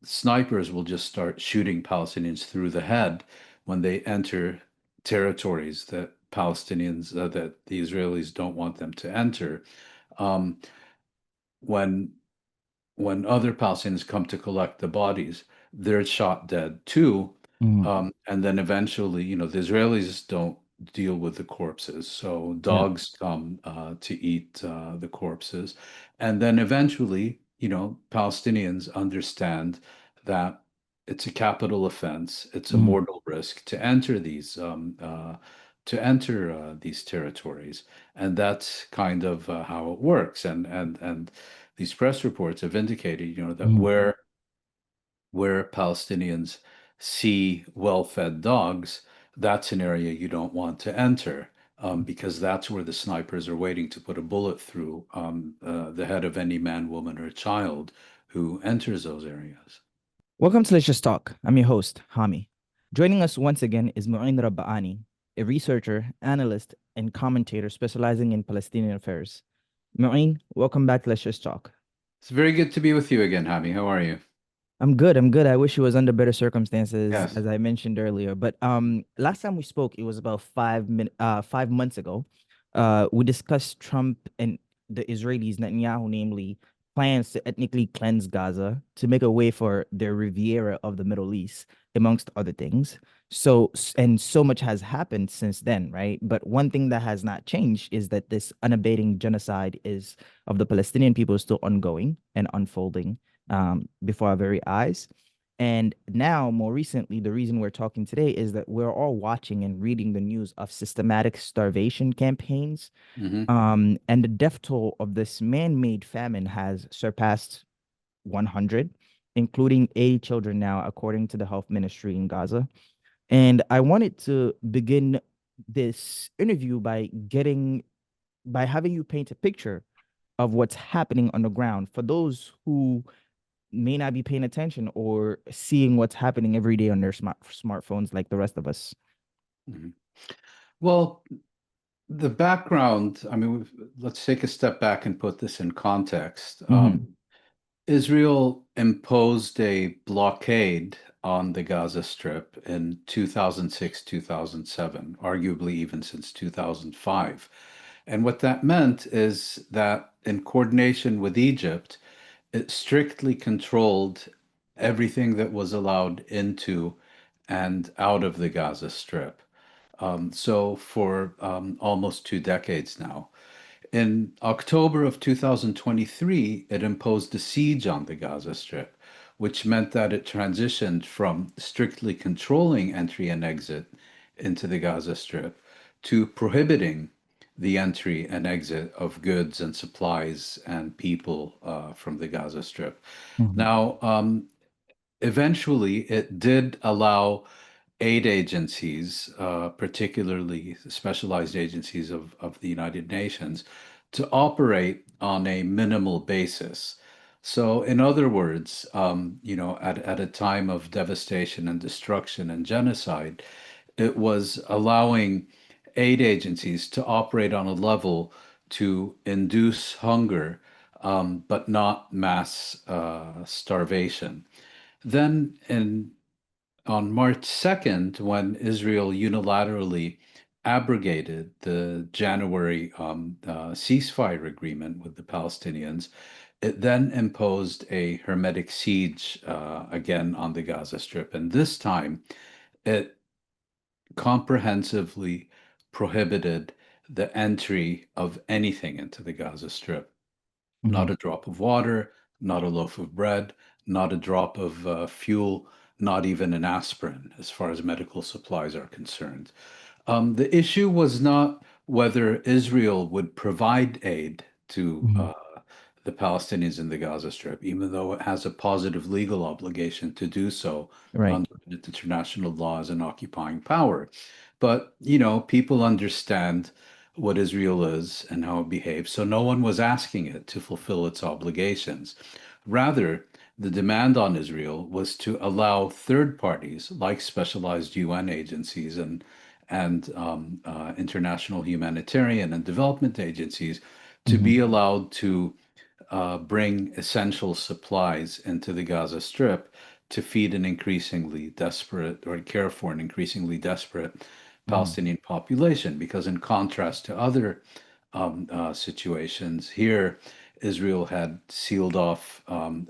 snipers will just start shooting Palestinians through the head when they enter territories that that the Israelis don't want them to enter. Um, when other Palestinians come to collect the bodies, they're shot dead too. Mm, And then eventually, the Israelis don't deal with the corpses. So yeah. dogs come to eat the corpses. And then eventually, Palestinians understand that it's a capital offense, it's a Mm, mortal risk to enter these territories. And that's kind of how it works. And these press reports have indicated, that mm. where Palestinians see well-fed dogs, that's an area you don't want to enter, because that's where the snipers are waiting to put a bullet through the head of any man, woman, or child who enters those areas. Welcome to Let's Just Talk. I'm your host, Hammi. Joining us once again is Mouin Rabbani, a researcher, analyst, and commentator specializing in Palestinian affairs. Mouin, welcome back to Let's Just Talk. It's very good to be with you again, Hammi. How are you? I'm good. I'm good. I wish it was under better circumstances, Yes. as I mentioned earlier. But last time we spoke, it was about 5 months ago. We discussed Trump and the Israelis, Netanyahu, namely, plans to ethnically cleanse Gaza to make a way for their Riviera of the Middle East, amongst other things. And so much has happened since then, right? But one thing that has not changed is that this unabating genocide is of the Palestinian people is still ongoing and unfolding before our very eyes. And now, more recently, the reason we're talking today is that we're all watching and reading the news of systematic starvation campaigns. Hmm. And the death toll of this man-made famine has surpassed 100, including 80 children now, according to the health ministry in Gaza. And I wanted to begin this interview by having you paint a picture of what's happening on the ground for those who may not be paying attention or seeing what's happening every day on their smartphones like the rest of us. Hmm. Well, the background, I mean, let's take a step back and put this in context. Hmm. Israel imposed a blockade on the Gaza Strip in 2006, 2007, arguably even since 2005. And what that meant is that in coordination with Egypt, it strictly controlled everything that was allowed into and out of the Gaza Strip. So for almost 2 decades now. In October of 2023, it imposed a siege on the Gaza Strip, which meant that it transitioned from strictly controlling entry and exit into the Gaza Strip to prohibiting the entry and exit of goods and supplies and people from the Gaza Strip. Hmm. Now, eventually, it did allow aid agencies, particularly specialized agencies of the United Nations, to operate on a minimal basis. So, in other words, at a time of devastation and destruction and genocide, it was allowing aid agencies to operate on a level to induce hunger, but not mass starvation. Then, on March 2nd, when Israel unilaterally abrogated the January ceasefire agreement with the Palestinians, it then imposed a hermetic siege again on the Gaza Strip. And this time, it comprehensively prohibited the entry of anything into the Gaza Strip. Hmm. Not a drop of water, not a loaf of bread, not a drop of fuel, not even an aspirin, as far as medical supplies are concerned. The issue was not whether Israel would provide aid to Hmm. the Palestinians in the Gaza Strip, even though it has a positive legal obligation to do so Right. under international law as an occupying power. But, people understand what Israel is and how it behaves, so no one was asking it to fulfill its obligations. Rather, the demand on Israel was to allow third parties like specialized UN agencies and international humanitarian and development agencies to Hmm. be allowed to bring essential supplies into the Gaza Strip to feed an increasingly desperate or care for an increasingly desperate Mhm. Palestinian population. Because, in contrast to other situations, here Israel had sealed off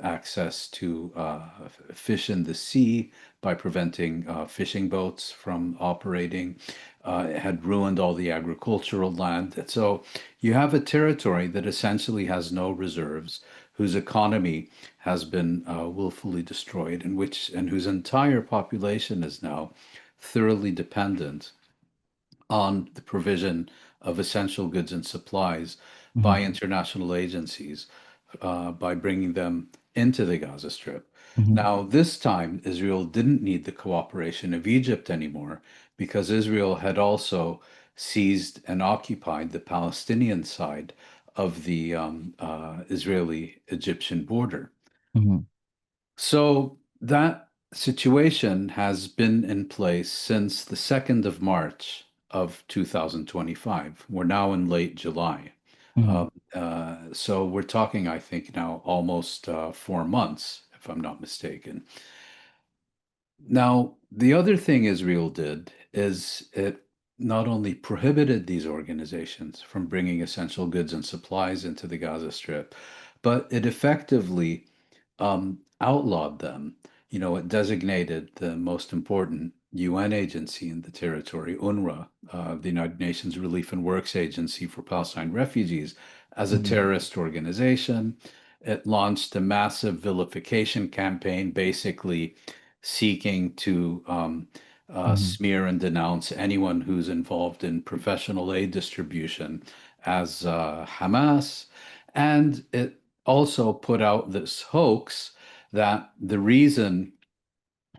access to fish in the sea by preventing fishing boats from operating. It had ruined all the agricultural land. And so you have a territory that essentially has no reserves, whose economy has been willfully destroyed, and whose entire population is now thoroughly dependent on the provision of essential goods and supplies by Mhm. international agencies, by bringing them into the Gaza Strip. Mhm. Now, this time, Israel didn't need the cooperation of Egypt anymore because Israel had also seized and occupied the Palestinian side of the Israeli Egyptian border. Mhm. So that situation has been in place since the 2nd of March of 2025. We're now in late July. Mhm. So we're talking, I think, now almost 4 months, if I'm not mistaken. Now, the other thing Israel did is it not only prohibited these organizations from bringing essential goods and supplies into the Gaza Strip, but it effectively outlawed them. You know, it designated the most important UN agency in the territory, UNRWA, the United Nations Relief and Works Agency for Palestine Refugees, as a Mhm. terrorist organization. It launched a massive vilification campaign, basically seeking to Mhm. smear and denounce anyone who's involved in professional aid distribution as Hamas. And it also put out this hoax that the reason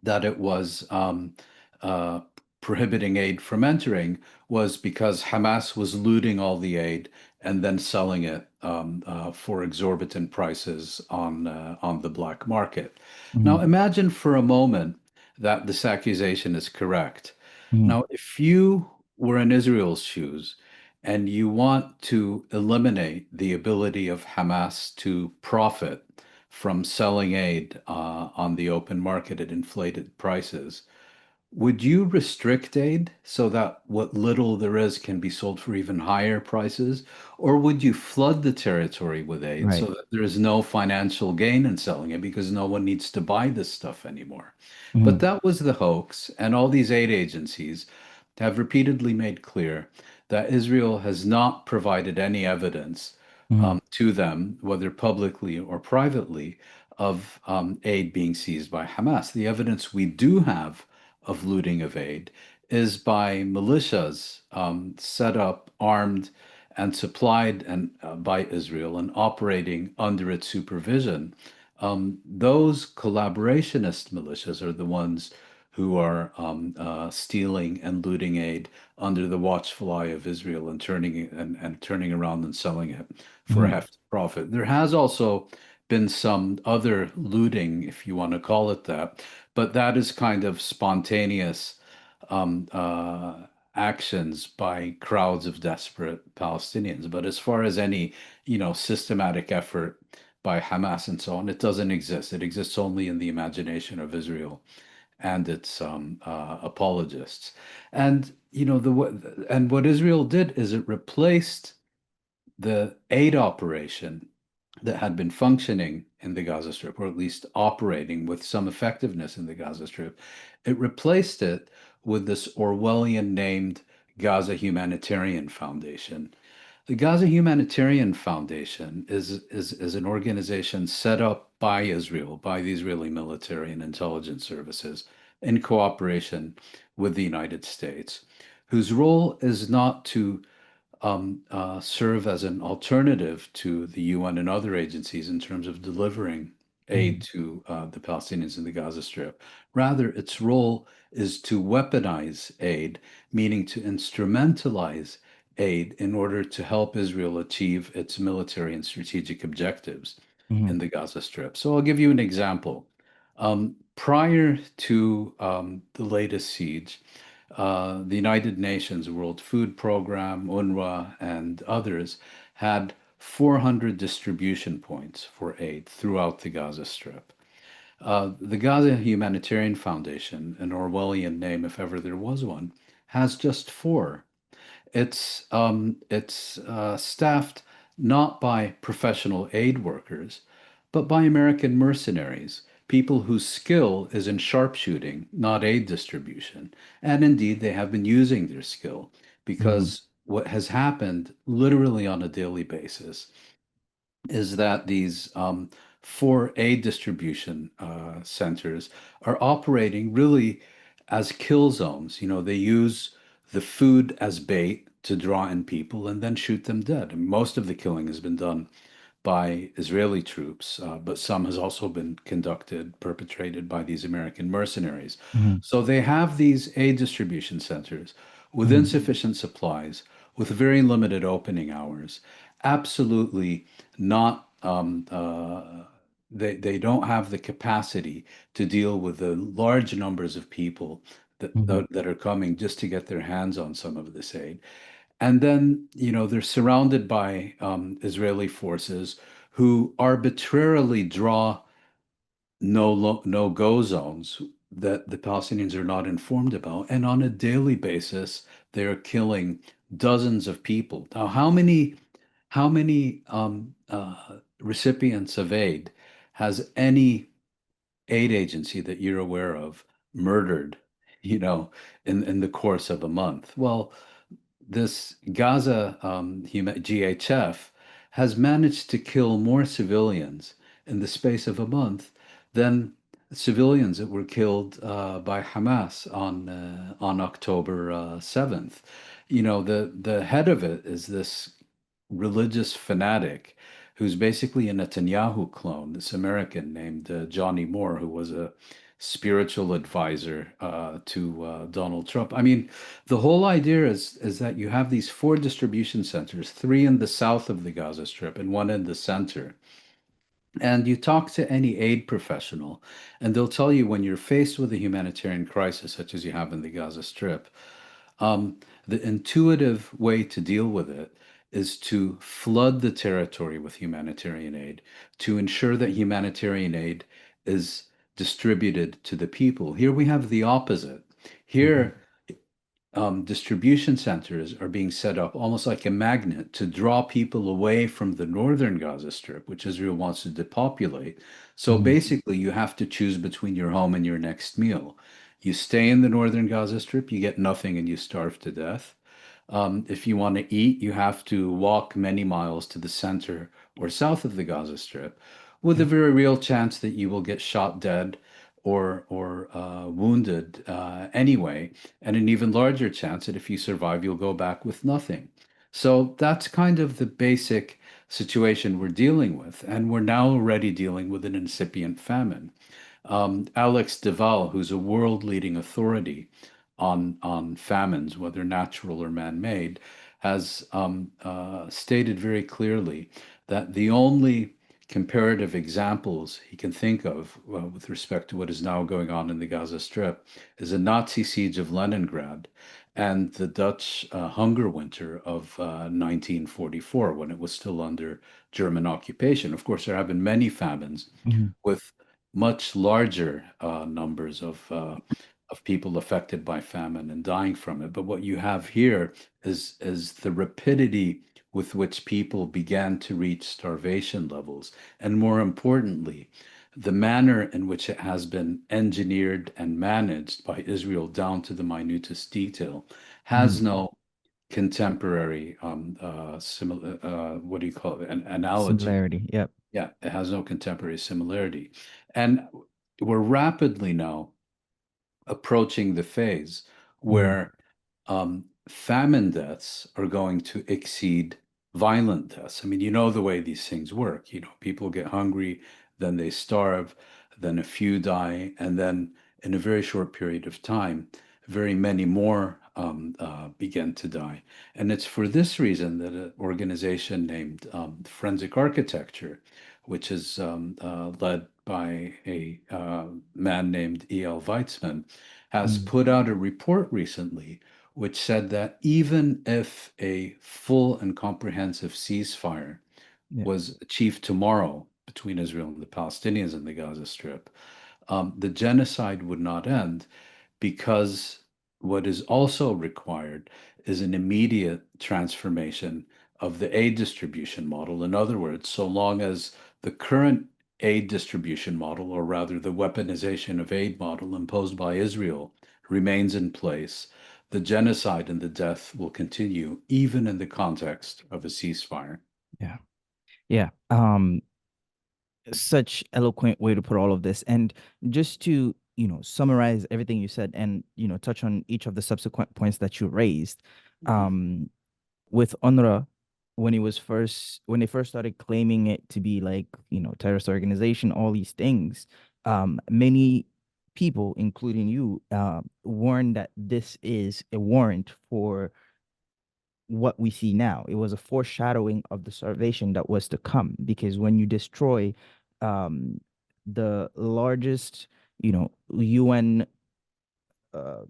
that it was uh, prohibiting aid from entering was because Hamas was looting all the aid and then selling it for exorbitant prices on the black market. Now, Mhm. imagine for a moment that this accusation is correct. Mhm. Now, if you were in Israel's shoes and you want to eliminate the ability of Hamas to profit from selling aid on the open market at inflated prices, would you restrict aid so that what little there is can be sold for even higher prices? Or would you flood the territory with aid so Right. that there is no financial gain in selling it because no one needs to buy this stuff anymore? But Mhm. that was the hoax, and all these aid agencies have repeatedly made clear that Israel has not provided any evidence Mhm. to them, whether publicly or privately, of aid being seized by Hamas. The evidence we do have of looting of aid is by militias set up, armed, and supplied by Israel and operating under its supervision. Those collaborationist militias are the ones who are stealing and looting aid under the watchful eye of Israel and turning around and selling it for a Mhm. hefty profit. There has also been some other looting, if you want to call it that, but that is kind of spontaneous um, uh, actions by crowds of desperate Palestinians. But as far as any, systematic effort by Hamas and so on, it doesn't exist. It exists only in the imagination of Israel and its apologists. And and what Israel did is it replaced the aid operation that had been functioning in the Gaza Strip, or at least operating with some effectiveness in the Gaza Strip. It replaced it with this Orwellian named Gaza Humanitarian Foundation. The Gaza Humanitarian Foundation is an organization set up by Israel, by the Israeli military and intelligence services, in cooperation with the United States, whose role is not to serve as an alternative to the UN and other agencies in terms of delivering aid Mhm. to the Palestinians in the Gaza Strip. Rather, its role is to weaponize aid, meaning to instrumentalize aid in order to help Israel achieve its military and strategic objectives in Mhm. the Gaza Strip. So I'll give you an example. Prior to the latest siege, the United Nations World Food Program, UNRWA, and others had 400 distribution points for aid throughout the Gaza Strip. The Gaza Humanitarian Foundation, an Orwellian name if ever there was one, has just four. It's staffed not by professional aid workers, but by American mercenaries, people whose skill is in sharpshooting, not aid distribution. And indeed, they have been using their skill Mhm. because what has happened literally on a daily basis is that these four aid distribution centers are operating really as kill zones. You know, they use the food as bait to draw in people and then shoot them dead. And most of the killing has been done by Israeli troops, but some has also been perpetrated by these American mercenaries. Mhm. So they have these aid distribution centers with Mhm. insufficient supplies, with very limited opening hours, absolutely not. They don't have the capacity to deal with the large numbers of people Mhm. that are coming just to get their hands on some of this aid. And then, you know, they're surrounded by Israeli forces who arbitrarily draw no-go zones that the Palestinians are not informed about. And on a daily basis, they are killing dozens of people. Now, how many recipients of aid has any aid agency that you're aware of murdered, you know, in the course of a month? Well, this Gaza GHF has managed to kill more civilians in the space of a month than civilians that were killed by Hamas on October 7th. You know, the head of it is this religious fanatic who's basically a Netanyahu clone, this American named Johnny Moore, who was a spiritual advisor to Donald Trump. I mean, the whole idea is that you have these four distribution centers, three in the south of the Gaza Strip and one in the center. And you talk to any aid professional, and they'll tell you when you're faced with a humanitarian crisis, such as you have in the Gaza Strip, the intuitive way to deal with it is to flood the territory with humanitarian aid, to ensure that humanitarian aid is distributed to the people. Here we have the opposite. Mhm. Here, distribution centers are being set up almost like a magnet to draw people away from the northern Gaza Strip, which Israel wants to depopulate. So Mhm. basically, you have to choose between your home and your next meal. You stay in the northern Gaza Strip, you get nothing and you starve to death. If you want to eat, you have to walk many miles to the center or south of the Gaza Strip, with a Mhm. very real chance that you will get shot dead or wounded anyway, and an even larger chance that if you survive, you'll go back with nothing. So that's kind of the basic situation we're dealing with, and we're now already dealing with an incipient famine. Alex Deval, who's a world-leading authority on famines, whether natural or man-made, has stated very clearly that the only comparative examples he can think of with respect to what is now going on in the Gaza Strip is a Nazi siege of Leningrad and the Dutch hunger winter of 1944 when it was still under German occupation. Of course, there have been many famines Mhm. with much larger numbers of people affected by famine and dying from it. But what you have here is the rapidity with which people began to reach starvation levels, and more importantly, the manner in which it has been engineered and managed by Israel down to the minutest detail has Mhm. no contemporary similar what do you call it, an analogy. Similarity. Yep. Yeah, it has no contemporary similarity. And we're rapidly now approaching the phase Mhm. where famine deaths are going to exceed violent deaths. I mean, you know the way these things work. You know, people get hungry, then they starve, then a few die, and then in a very short period of time, very many more begin to die. And it's for this reason that an organization named Forensic Architecture, which is led by a man named E.L. Weitzman, has Mhm. put out a report recently which said that even if a full and comprehensive ceasefire Yeah. was achieved tomorrow between Israel and the Palestinians in the Gaza Strip, the genocide would not end because what is also required is an immediate transformation of the aid distribution model. In other words, so long as the current aid distribution model, or rather the weaponization of aid model imposed by Israel, remains in place, the genocide and the death will continue, even in the context of a ceasefire. Yeah. Yeah. Such eloquent way to put all of this. And just to, summarize everything you said and, touch on each of the subsequent points that you raised. Mhm. Um, with UNRWA, when they first started claiming it to be like, terrorist organization, all these things, many people, including you, warned that this is a warrant for what we see now. It was a foreshadowing of the starvation that was to come, because when you destroy um, the largest, UN uh,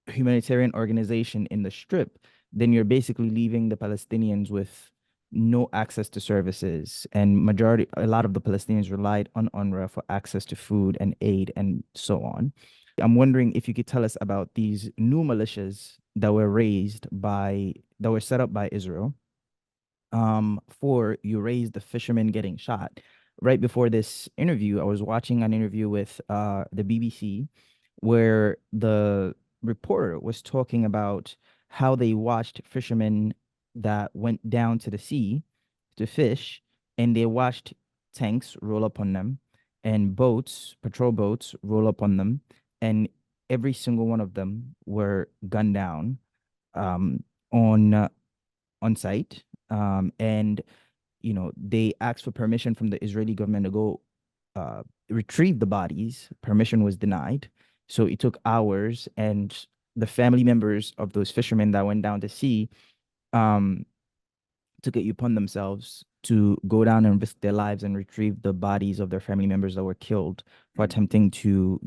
humanitarian organization in the Strip, then you're basically leaving the Palestinians with no access to services. And a lot of the Palestinians relied on UNRWA for access to food and aid and so on. I'm wondering if you could tell us about these new militias that were set up by Israel. For you raised the fishermen getting shot. Right before this interview, I was watching an interview with the BBC where the reporter was talking about how they watched fishermen that went down to the sea to fish, and they watched tanks roll up on them and patrol boats roll up on them, and every single one of them were gunned down um, on on site. And they asked for permission from the Israeli government to go retrieve the bodies. Permission was denied. So it took hours, and the family members of those fishermen that went down to sea um, took it upon themselves to go down and risk their lives and retrieve the bodies of their family members that were killed for attempting to,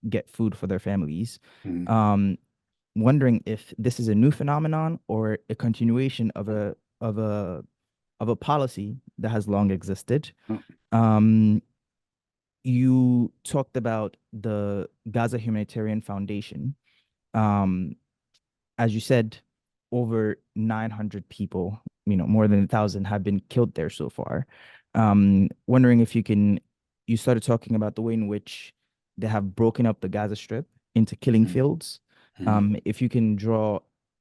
get food for their families. Mhm. Um, Wondering if this is a new phenomenon or a continuation of a of a policy that has long existed. Oh, Um, you talked about the Gaza Humanitarian Foundation. Um, as you said, over 900 people, more than 1,000 have been killed there so far. Wondering if you started talking about the way in which they have broken up the Gaza Strip into killing mhm. fields. Mhm. If you can draw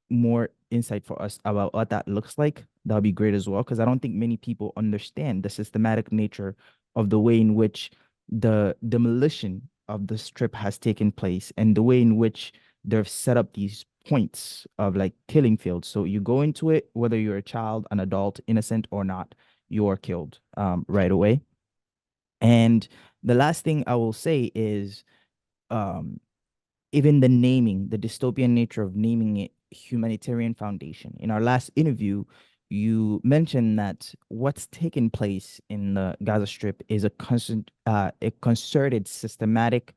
more insight for us about what that looks like, that would be great as well, because I don't think many people understand the systematic nature of the way in which the demolition of the strip has taken place and the way in which they've set up these points of like killing fields. So you go into it, whether you're a child, an adult, innocent or not, you're killed right away. And the last thing I will say is um, even the naming, the dystopian nature of naming it humanitarian foundation. In our last interview, you mentioned that what's taken place in the Gaza Strip is a concerted, systematic,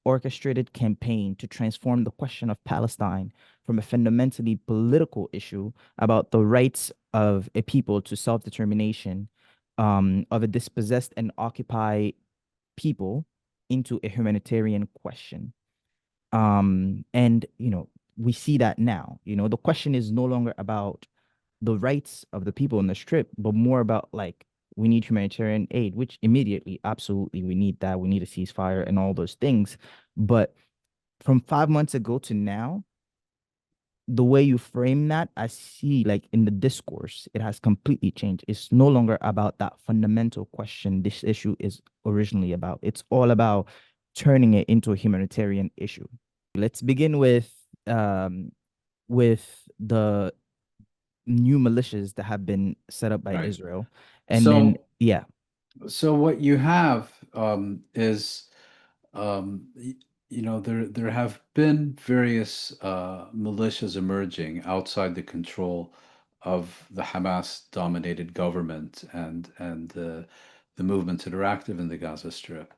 orchestrated campaign to transform the question of Palestine from a fundamentally political issue about the rights of a people to self-determination, of a dispossessed and occupied people, into a humanitarian question. And we see that now. The question is no longer about the rights of the people in the strip, but more about like we need humanitarian aid, which immediately, absolutely, we need that. We need a ceasefire and all those things. But from 5 months ago to now, the way you frame that, I see like in the discourse, it has completely changed. It's no longer about that fundamental question this issue is originally about. It's all about turning it into a humanitarian issue. Let's begin um with the new militias that have been set up by Right. Israel. And then So, yeah. so what you have is, um, y- there have been various militias emerging outside the control of the Hamas-dominated government and the movements that are active in the Gaza Strip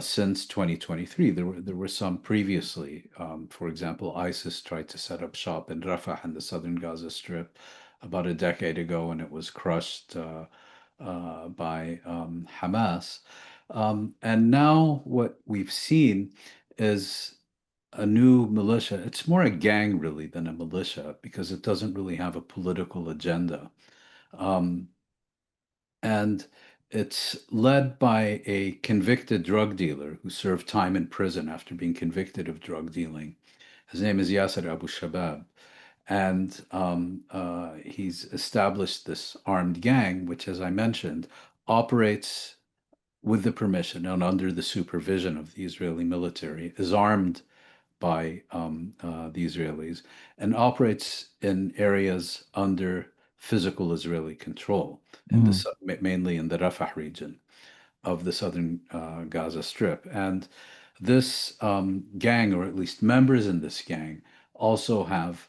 since 2023. There were some previously. For example, ISIS tried to set up shop in Rafah in the southern Gaza Strip about a decade ago, and it was crushed by Hamas. And now what we've seen is a new militia. It's more a gang really than a militia because it doesn't really have a political agenda. Um, and it's led by a convicted drug dealer who served time in prison after being convicted of drug dealing. His name is Yasser Abu Shabab. And he's established this armed gang, which, as I mentioned, operates with the permission and under the supervision of the Israeli military, is armed by the Israelis, and operates in areas under physical Israeli control, in Mm-hmm. the mainly in the Rafah region of the southern Gaza Strip. And this gang, or at least members in this gang, also have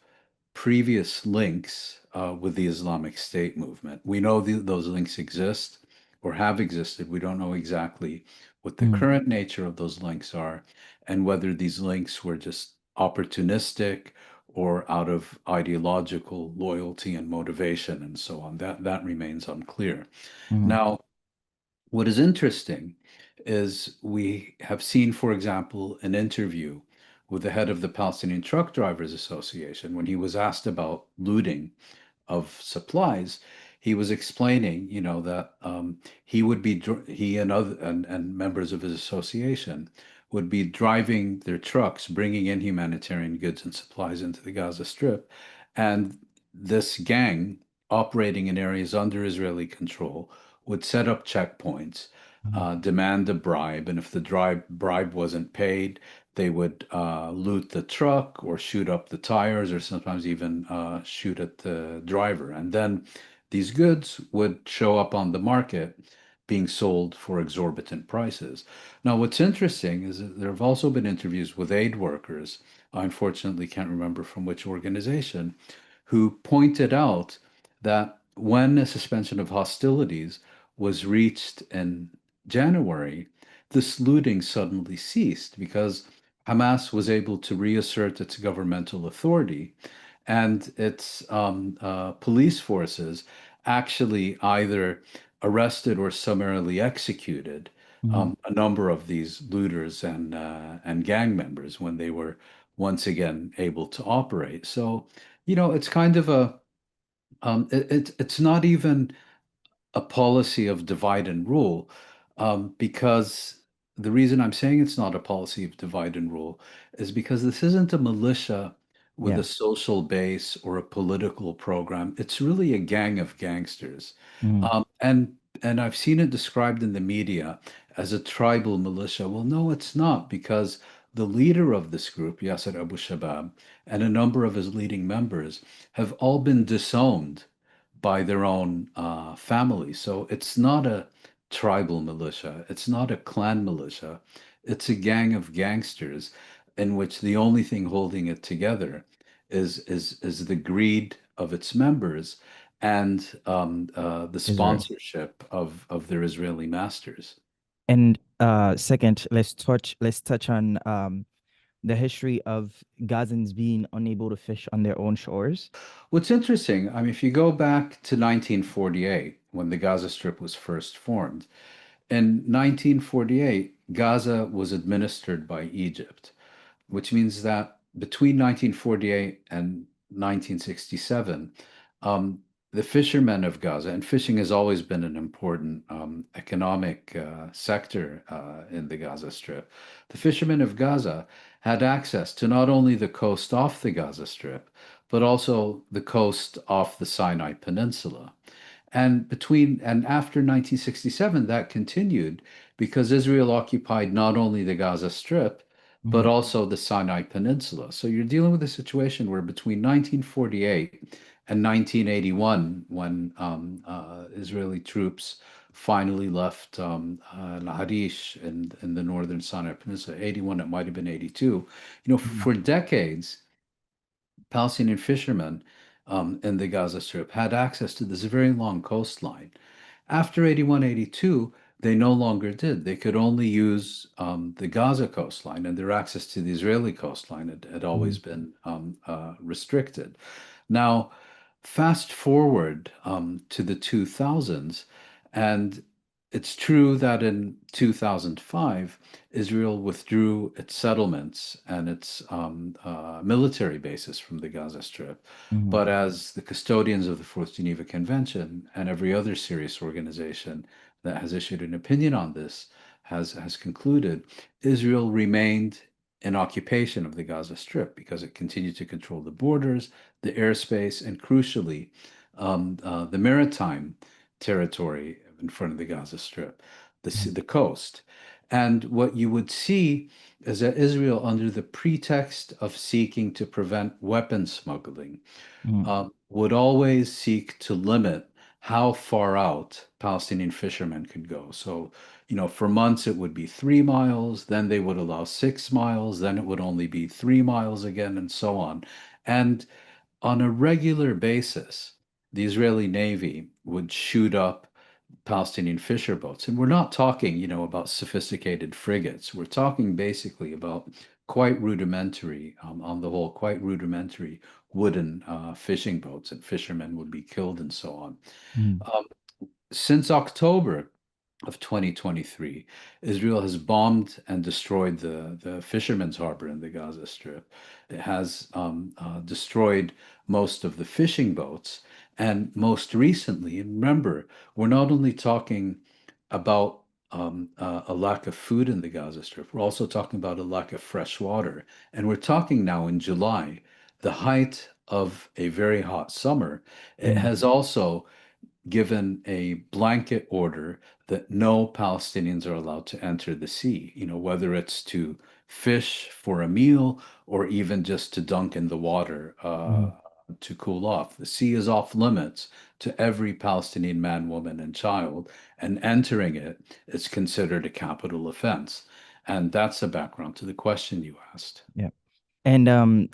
previous links with the Islamic State movement. We know those links exist or have existed. We don't know exactly what the current nature of those links are and whether these links were just opportunistic or out of ideological loyalty and motivation and so on. That remains unclear. Mm-hmm. Now, what is interesting is we have seen, for example, an interview with the head of the Palestinian Truck Drivers Association when he was asked about looting of supplies. He was explaining, that he would be he and other and members of his association would be driving their trucks, bringing in humanitarian goods and supplies into the Gaza Strip, and this gang operating in areas under Israeli control would set up checkpoints, demand a bribe, and if the bribe wasn't paid, they would loot the truck or shoot up the tires or sometimes even shoot at the driver. And then these goods would show up on the market being sold for exorbitant prices. Now, what's interesting is that there have also been interviews with aid workers. I unfortunately can't remember from which organization, who pointed out that when a suspension of hostilities was reached in January, this looting suddenly ceased because Hamas was able to reassert its governmental authority, and its police forces actually either arrested or summarily executed Mm-hmm. a number of these looters and gang members when they were once again able to operate. So, it's kind of it's not even a policy of divide and rule, because the reason I'm saying it's not a policy of divide and rule is because this isn't a militia with Yeah. a social base or a political program. It's really a gang of gangsters. Mm-hmm. And I've seen it described in the media as a tribal militia. Well, no, it's not, because the leader of this group, Yasser Abu Shabab, and a number of his leading members have all been disowned by their own family. So it's not a tribal militia. It's not a clan militia. It's a gang of gangsters in which the only thing holding it together is the greed of its members and the Israel. sponsorship of their Israeli masters. And second, let's touch on the history of Gazans being unable to fish on their own shores. What's interesting, I mean, if you go back to 1948, when the Gaza Strip was first formed, in 1948, Gaza was administered by Egypt, which means that between 1948 and 1967, um, the fishermen of Gaza, and fishing has always been an important economic sector in the Gaza Strip, the fishermen of Gaza had access to not only the coast off the Gaza Strip, but also the coast off the Sinai Peninsula. And after 1967, that continued because Israel occupied not only the Gaza Strip, but Mhm. also the Sinai Peninsula. So you're dealing with a situation where between 1948 and 1981, when Israeli troops finally left Harish in the northern Sinai Peninsula, 81, it might have been 82, Mhm. for decades, Palestinian fishermen in the Gaza Strip had access to this very long coastline. After 81, 82, they no longer did. They could only use the Gaza coastline, and their access to the Israeli coastline had always Mhm. been restricted. Now, fast forward to the 2000s, and it's true that in 2005, Israel withdrew its settlements and its military bases from the Gaza Strip. Mm-hmm. But as the custodians of the Fourth Geneva Convention and every other serious organization that has issued an opinion on this has concluded, Israel remained in occupation of the Gaza Strip because it continued to control the borders, the airspace, and crucially, the maritime territory in front of the Gaza Strip, the coast. And what you would see is that Israel, under the pretext of seeking to prevent weapons smuggling, Mm-hmm. would always seek to limit how far out Palestinian fishermen could go. So, for months it would be 3 miles, then they would allow 6 miles, then it would only be 3 miles again, and so on. And on a regular basis, the Israeli Navy would shoot up Palestinian fisher boats. And we're not talking, about sophisticated frigates. We're talking basically about quite rudimentary, on the whole, quite rudimentary wooden fishing boats, and fishermen would be killed and so on. Mm-hmm. Um, since October of 2023, Israel has bombed and destroyed the fishermen's harbor in the Gaza Strip. It has destroyed most of the fishing boats. And most recently, and remember, we're not only talking about a lack of food in the Gaza Strip, we're also talking about a lack of fresh water. And we're talking now in July, the height of a very hot summer. It Mm-hmm. has also given a blanket order that no Palestinians are allowed to enter the sea, whether it's to fish for a meal or even just to dunk in the water to cool off. The sea is off limits to every Palestinian man, woman, and child, and entering it is considered a capital offense. And that's the background to the question you asked. Yeah. And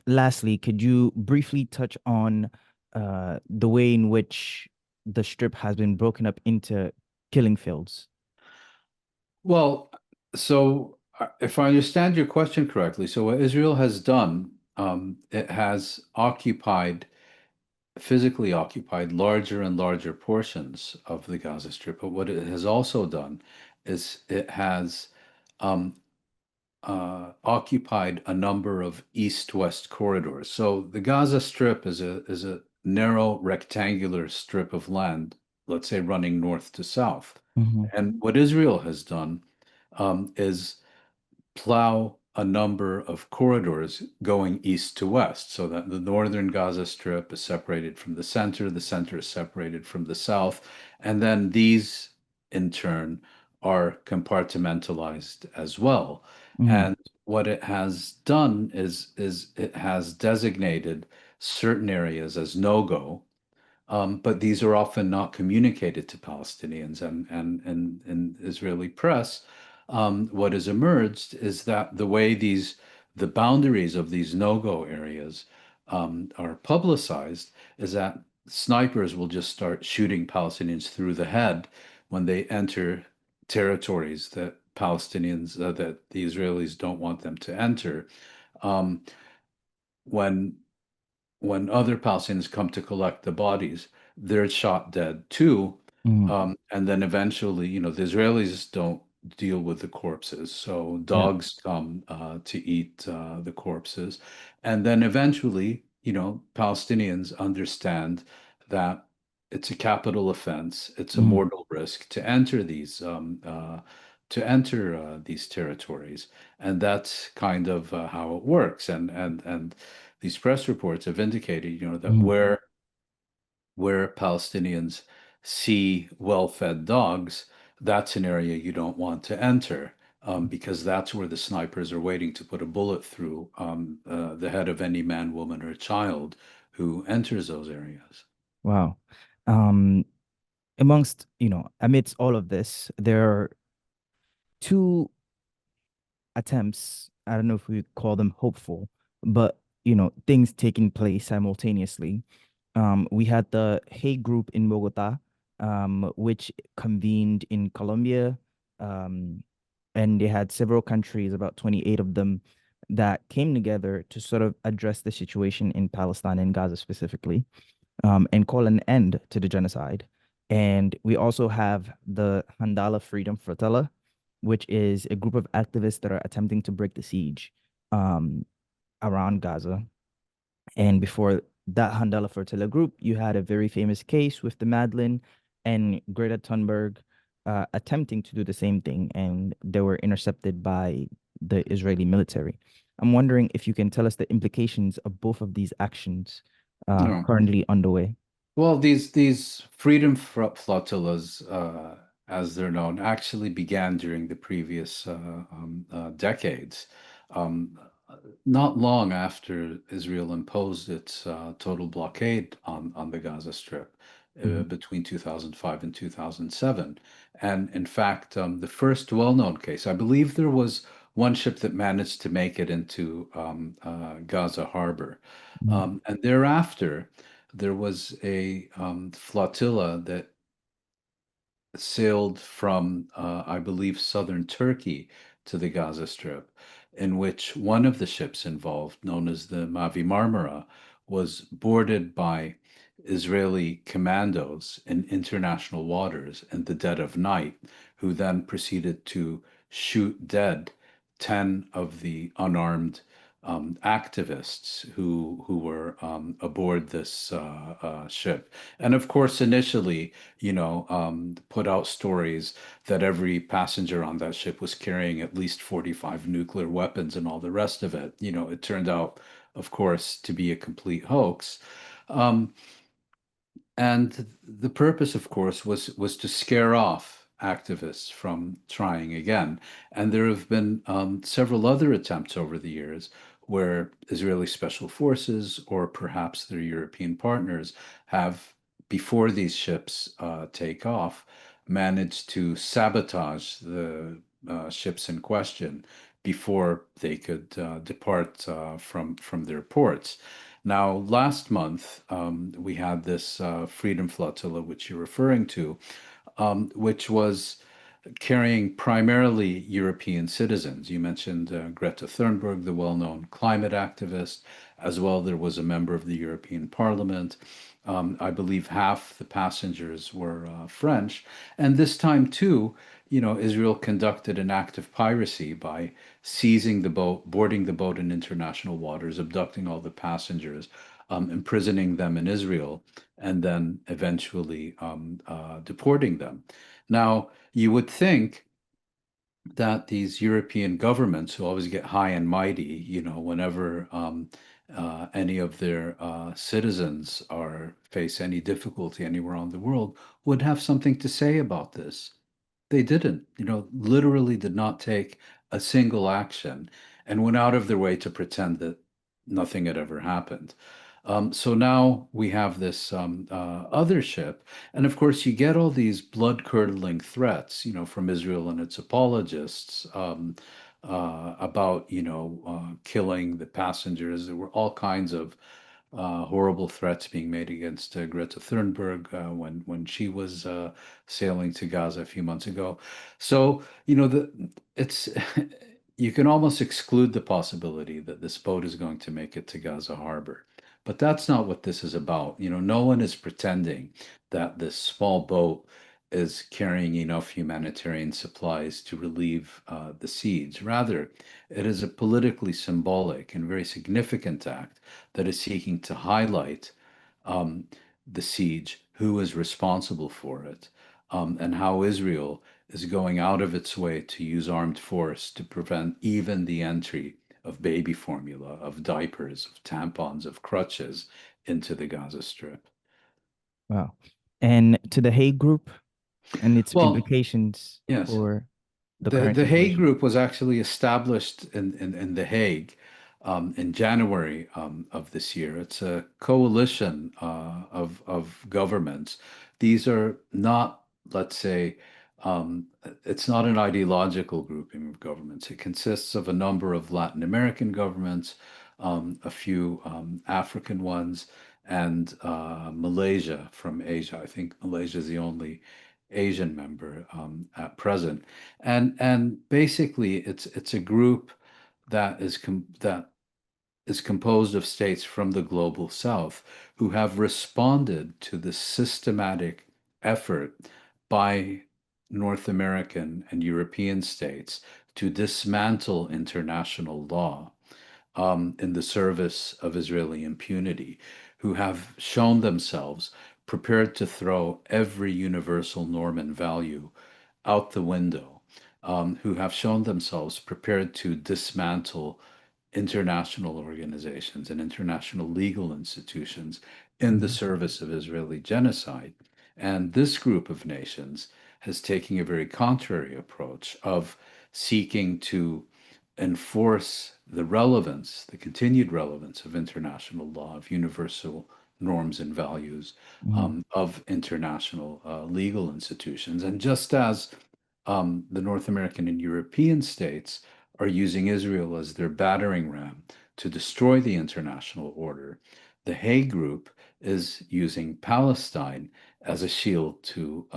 lastly, could you briefly touch on the way in which the strip has been broken up into killing fields? Well, so if I understand your question correctly, so what Israel has done, it has physically occupied larger and larger portions of the Gaza Strip. But what it has also done is it has um, occupied a number of east-west corridors. So the Gaza Strip is a narrow rectangular strip of land, let's say running north to south. Mm-hmm. And what Israel has done is plow a number of corridors going east to west so that the northern Gaza Strip is separated from the center is separated from the south, and then these in turn are compartmentalized as well. Mm-hmm. And what it has done is it has designated certain areas as no-go, but these are often not communicated to Palestinians and in Israeli press. What has emerged is that the boundaries of these no-go areas are publicized is that snipers will just start shooting Palestinians through the head when they enter territories that that the Israelis don't want them to enter. Um, when when other Palestinians come to collect the bodies, they're shot dead too. Mm-hmm. And then eventually, the Israelis don't deal with the corpses. So Yeah. dogs come to eat the corpses. And then eventually, Palestinians understand that it's a capital offense, it's a Mm-hmm. mortal risk to enter these territories. And that's kind of how it works. And these press reports have indicated, that Mm-hmm. where Palestinians see well-fed dogs, that's an area you don't want to enter, because that's where the snipers are waiting to put a bullet through the head of any man, woman, or child who enters those areas. Wow. Um, amidst all of this, there are two attempts. I don't know if we call them hopeful, but things taking place simultaneously. We had the Hague Group in Bogotá, which convened in Colombia, and they had several countries, about 28 of them, that came together to sort of address the situation in Palestine and Gaza specifically, and call an end to the genocide. And we also have the Handala Freedom Flotilla, which is a group of activists that are attempting to break the siege um, around Gaza. And before that Handala Flotilla group, you had a very famous case with the Madeleine and Greta Thunberg attempting to do the same thing, and they were intercepted by the Israeli military. I'm wondering if you can tell us the implications of both of these actions No. currently underway. Well, these freedom flotillas, as they're known, actually began during the previous decades. Um, Not long after Israel imposed its total blockade on the Gaza Strip Mhm. between 2005 and 2007. And in fact, the first well-known case, I believe there was one ship that managed to make it into Gaza harbor. Mhm. And thereafter, there was a flotilla that sailed from, I believe, southern Turkey to the Gaza Strip, in which one of the ships involved, known as the Mavi Marmara, was boarded by Israeli commandos in international waters in the dead of night, who then proceeded to shoot dead 10 of the unarmed activists who were aboard this ship. And of course, initially, put out stories that every passenger on that ship was carrying at least 45 nuclear weapons and all the rest of it. It turned out, of course, to be a complete hoax. Um, and the purpose, of course, was to scare off activists from trying again. And there have been several other attempts over the years where Israeli special forces or perhaps their European partners have, before these ships take off, managed to sabotage the ships in question before they could depart from their ports. Now, last month, we had this Freedom Flotilla, which you're referring to, which was carrying primarily European citizens. You mentioned Greta Thunberg, the well-known climate activist, as well. There was a member of the European Parliament. I believe half the passengers were French. And this time, too, Israel conducted an act of piracy by seizing the boat, boarding the boat in international waters, abducting all the passengers, imprisoning them in Israel, and then eventually deporting them. Now, you would think that these European governments who always get high and mighty, whenever any of their citizens are face any difficulty anywhere on the world, would have something to say about this. They didn't, literally did not take a single action and went out of their way to pretend that nothing had ever happened. So now we have this other ship. And of course, you get all these blood-curdling threats, from Israel and its apologists about, killing the passengers. There were all kinds of horrible threats being made against Greta Thunberg when she was sailing to Gaza a few months ago. So it's you can almost exclude the possibility that this boat is going to make it to Gaza harbor. But that's not what this is about. No one is pretending that this small boat is carrying enough humanitarian supplies to relieve the siege. Rather, it is a politically symbolic and very significant act that is seeking to highlight um, the siege, who is responsible for it, and how Israel is going out of its way to use armed force to prevent even the entry of baby formula, of diapers, of tampons, of crutches into the Gaza Strip. Wow. And to the Hague Group and its Well, implications yes. for the The current the Hague situation. Group was actually established in The Hague in January of this year. It's a coalition of governments. These are not, let's say, it's not an ideological grouping of governments. It consists of a number of Latin American governments, a few African ones, and Malaysia from Asia. I think Malaysia is the only Asian member at present. And basically it's a group that is composed of states from the global south who have responded to the systematic effort by North American and European states to dismantle international law in the service of Israeli impunity, who have shown themselves prepared to throw every universal norm and value out the window, who have shown themselves prepared to dismantle international organizations and international legal institutions in the Hmm. service of Israeli genocide. And this group of nations has taken a very contrary approach of seeking to enforce the relevance, the continued relevance of international law, of universal norms and values, Hmm. of international legal institutions. And just as the North American and European states are using Israel as their battering ram to destroy the international order, the Hague Group is using Palestine as a shield to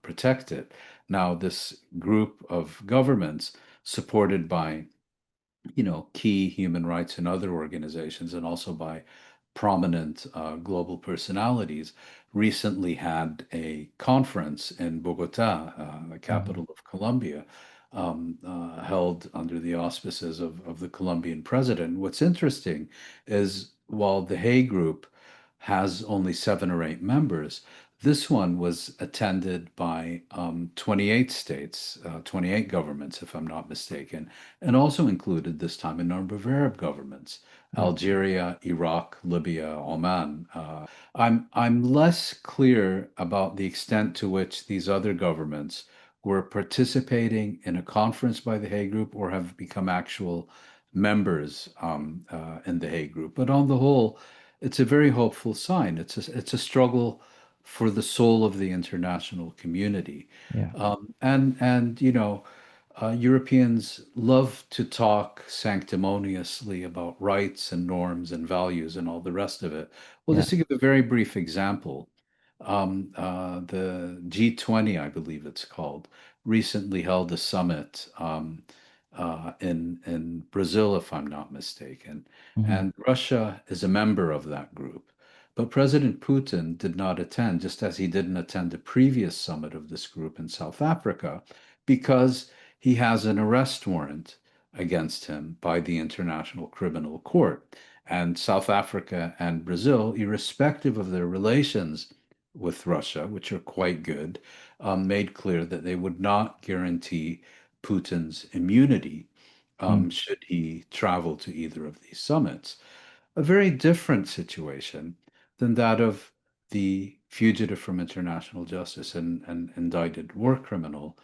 protect it. Now, this group of governments, supported by key human rights and other organizations, and also by prominent global personalities, recently had a conference in Bogotá, the Hmm. capital of Colombia, held under the auspices of the Colombian president. What's interesting is while the Hague Group has only 7 or 8 members, this one was attended by 28 states, 28 governments, if I'm not mistaken, and also included this time a number of Arab governments: Yeah. Algeria, Iraq, Libya, Oman. I'm less clear about the extent to which these other governments were participating in a conference by the Hague Group or have become actual members in the Hague Group. But on the whole, it's a very hopeful sign. It's a struggle for the soul of the international community, Yeah. Europeans love to talk sanctimoniously about rights and norms and values and all the rest of it. Well, Yeah. just to give a very brief example, the G20, I believe it's called, recently held a summit in Brazil, if I'm not mistaken, Hmm. and Russia is a member of that group. But President Putin did not attend, just as he didn't attend the previous summit of this group in South Africa, because he has an arrest warrant against him by the International Criminal Court. And South Africa and Brazil, irrespective of their relations with Russia, which are quite good, made clear that they would not guarantee Putin's immunity Mm. should he travel to either of these summits. A very different situation than that of the fugitive from international justice and indicted war criminal,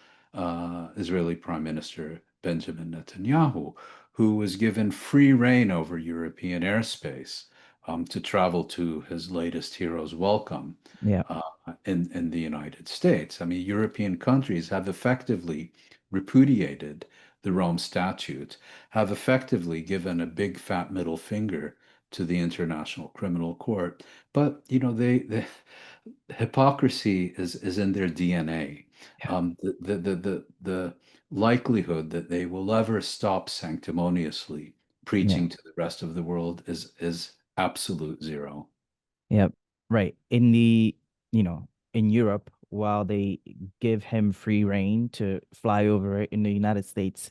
Israeli Prime Minister Benjamin Netanyahu, who was given free rein over European airspace to travel to his latest hero's welcome Yeah. uh, in the United States. I mean, European countries have effectively repudiated the Rome Statute, have effectively given a big fat middle finger to the International Criminal Court. But they hypocrisy is in their DNA. Yeah. The likelihood that they will ever stop sanctimoniously Yeah. preaching to the rest of the world is absolute zero. Yep. Right. In Europe, while they give him free reign to fly over in the United States,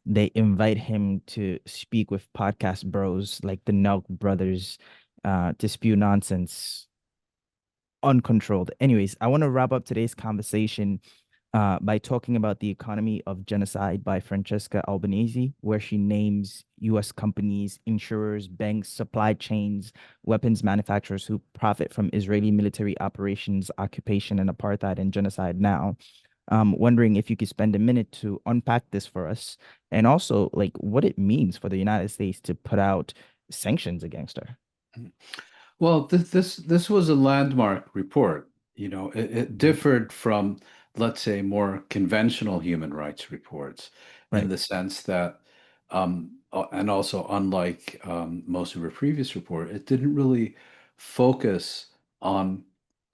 they invite him to speak with podcast bros like the Nelk brothers, to spew nonsense uncontrolled. Anyways, I want to wrap up today's conversation by talking about The Economy of Genocide by Francesca Albanese, where she names U.S. companies, insurers, banks, supply chains, weapons manufacturers who profit from Israeli military operations, occupation, and apartheid and genocide now. Wondering if you could spend a minute to unpack this for us and also like what it means for the United States to put out sanctions against her. Well, this was a landmark report. It Mhm. differed from, let's say, more conventional human rights reports in Right. the sense that, and also unlike most of her previous report, it didn't really focus on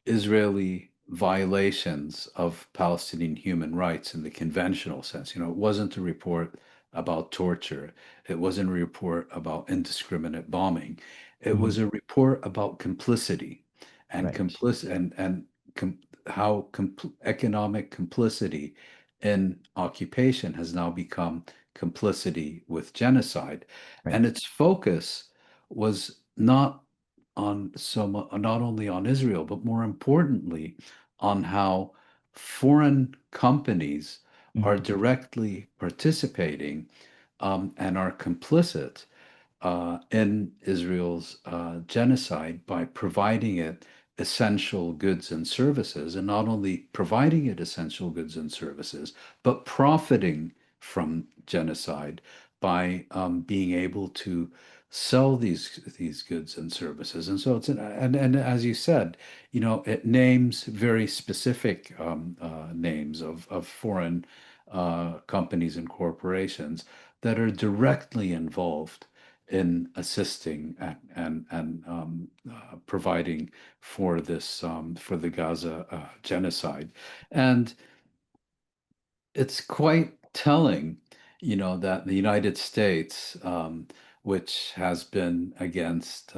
Israeli violations of Palestinian human rights in the conventional sense. It wasn't a report about torture. It wasn't a report about indiscriminate bombing. It Mhm. was a report about complicity and Right. complicit and economic complicity in occupation has now become complicity with genocide. Right. And its focus was not only on Israel, but more importantly, on how foreign companies are Mm-hmm. directly participating and are complicit in Israel's genocide by providing it essential goods and services, and not only providing it essential goods and services, but profiting from genocide by being able to sell these goods and services. And so and as you said, it names very specific names of foreign companies and corporations that are directly involved in assisting and providing for this for the Gaza genocide. And it's quite telling, that the United States, which has been against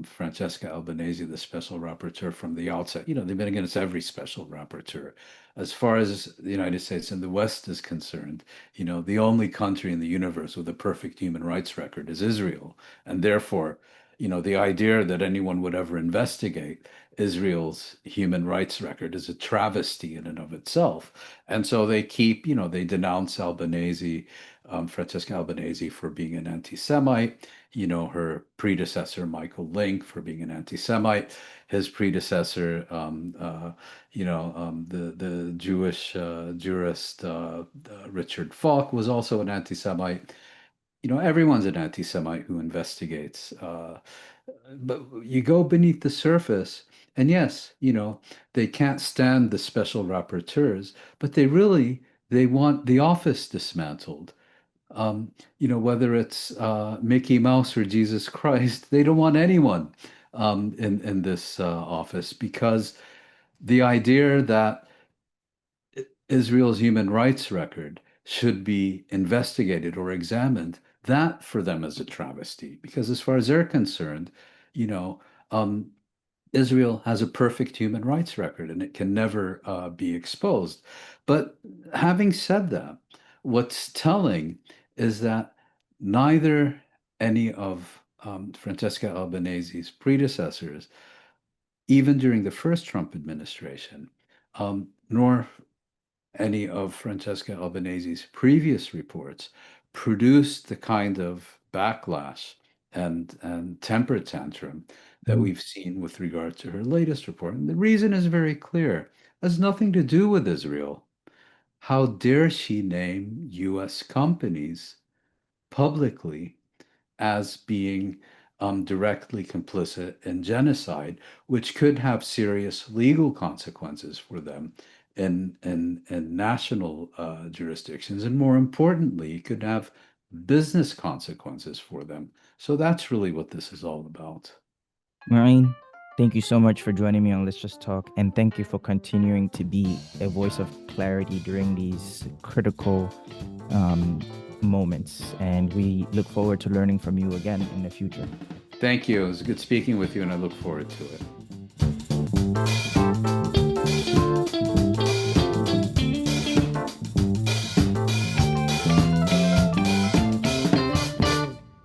Francesca Albanese, the special rapporteur from the outset, they've been against every special rapporteur. As far as the United States and the West is concerned, the only country in the universe with a perfect human rights record is Israel. And therefore, the idea that anyone would ever investigate Israel's human rights record is a travesty in and of itself. And so they denounce Francesca Albanese for being an anti-Semite, her predecessor, Michael Link, for being an anti-Semite, his predecessor, the Jewish jurist Richard Falk was also an anti-Semite. Everyone's an anti-Semite who investigates. But you go beneath the surface, and yes, they can't stand the special rapporteurs, but they want the office dismantled. Whether it's Mickey Mouse or Jesus Christ, they don't want anyone in this office, because the idea that Israel's human rights record should be investigated or examined, that for them is a travesty. Because as far as they're concerned, you know, um, Israel has a perfect human rights record and it can never be exposed. But having said that, what's telling is that neither any of Francesca Albanese's predecessors, even during the first Trump administration, nor any of Francesca Albanese's previous reports produced the kind of backlash and temper tantrum that Mm-hmm. we've seen with regard to her latest report. And the reason is very clear. It has nothing to do with Israel. How dare she name US companies publicly as being directly complicit in genocide, which could have serious legal consequences for them in national jurisdictions, and more importantly, it could have business consequences for them. So that's really what this is all about. Mouin, thank you so much for joining me on Let's Just Talk, and thank you for continuing to be a voice of clarity during these critical um, moments. And we look forward to learning from you again in the future. Thank you. It was good speaking with you, and I look forward to it.